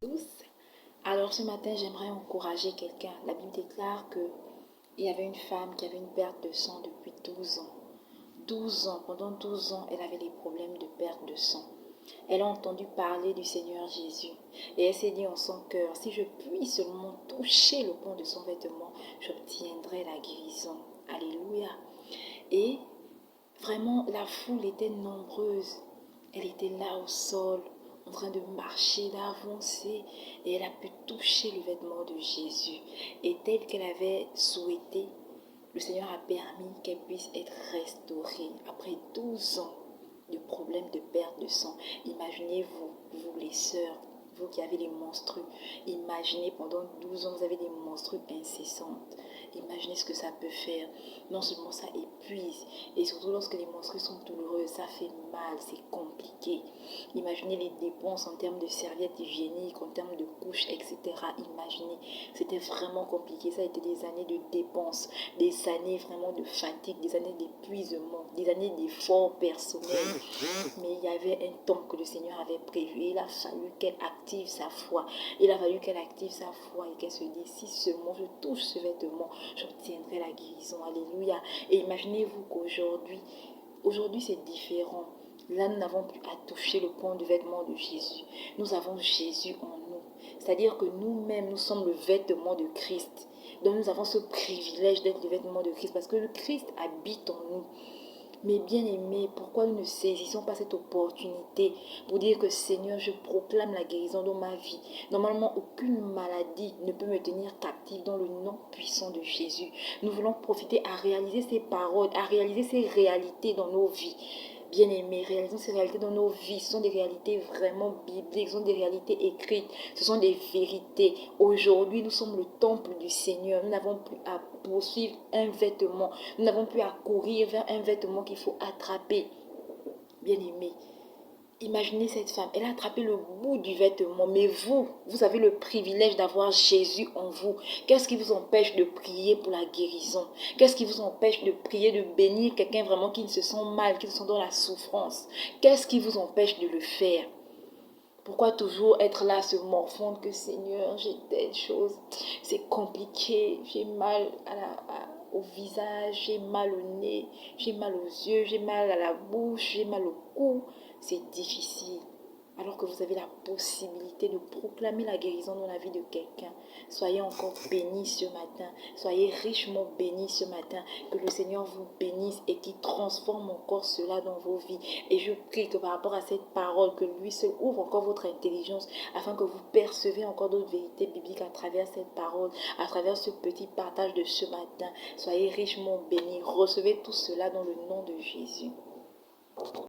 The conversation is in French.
Tous. Alors ce matin, j'aimerais encourager quelqu'un. La Bible déclare qu'il y avait une femme qui avait une perte de sang depuis 12 ans. 12 ans, pendant 12 ans, elle avait des problèmes de perte de sang. Elle a entendu parler du Seigneur Jésus et elle s'est dit en son cœur, si je puis seulement toucher le pan de son vêtement, j'obtiendrai la guérison. Alléluia. Et vraiment, la foule était nombreuse. Elle était là au sol, en train de marcher, d'avancer, et elle a pu toucher le vêtement de Jésus. Et tel qu'elle avait souhaité, le Seigneur a permis qu'elle puisse être restaurée après 12 ans de problèmes de perte de sang. Imaginez-vous, vous les sœurs, vous qui avez des menstrues, imaginez pendant 12 ans, vous avez des menstrues incessantes. Imaginez ce que ça peut faire. Non seulement ça épuise, et surtout lorsque les menstrues sont douloureuses, ça fait mal, c'est compliqué. Imaginez les dépenses en termes de serviettes hygiéniques, en termes de couches, etc. Imaginez, c'était vraiment compliqué. Ça a été des années de dépenses, des années vraiment de fatigue, des années d'épuisement, des années d'efforts personnels. Mais il y avait un temps que le Seigneur avait prévu. Il a fallu qu'elle active sa foi. Il a fallu qu'elle active sa foi et qu'elle se dise, si seulement je touche ce vêtement, j'obtiendrai la guérison. Alléluia. Et imaginez-vous qu'aujourd'hui c'est différent. Là, nous n'avons plus à toucher le pan du vêtement de Jésus. Nous avons Jésus en nous. C'est-à-dire que nous-mêmes, nous sommes le vêtement de Christ. Donc nous avons ce privilège d'être le vêtement de Christ parce que le Christ habite en nous. Mais bien aimés, pourquoi nous ne saisissons pas cette opportunité pour dire que Seigneur, je proclame la guérison dans ma vie. Normalement, aucune maladie ne peut me tenir captive dans le nom puissant de Jésus. Nous voulons profiter à réaliser ces paroles, à réaliser ces réalités dans nos vies. Bien-aimés, réalisons ces réalités dans nos vies. Ce sont des réalités vraiment bibliques, ce sont des réalités écrites, ce sont des vérités. Aujourd'hui, nous sommes le temple du Seigneur. Nous n'avons plus à poursuivre un vêtement. Nous n'avons plus à courir vers un vêtement qu'il faut attraper. Bien-aimés, imaginez cette femme, elle a attrapé le bout du vêtement, mais vous avez le privilège d'avoir Jésus en vous. Qu'est-ce qui vous empêche de prier pour la guérison? Qu'est-ce qui vous empêche de prier, de bénir quelqu'un vraiment qui ne se sent mal, qui se sent dans la souffrance? Qu'est-ce qui vous empêche de le faire? Pourquoi toujours être là, se morfondre que Seigneur, j'ai telle chose, c'est compliqué, j'ai mal au visage, j'ai mal au nez, j'ai mal aux yeux, j'ai mal à la bouche, j'ai mal au cou. C'est difficile. Alors que vous avez la possibilité de proclamer la guérison dans la vie de quelqu'un. Soyez encore bénis ce matin. Soyez richement bénis ce matin. Que le Seigneur vous bénisse et qu'il transforme encore cela dans vos vies. Et je prie que par rapport à cette parole, que lui se ouvre encore votre intelligence afin que vous percevez encore d'autres vérités bibliques à travers cette parole, à travers ce petit partage de ce matin. Soyez richement bénis. Recevez tout cela dans le nom de Jésus.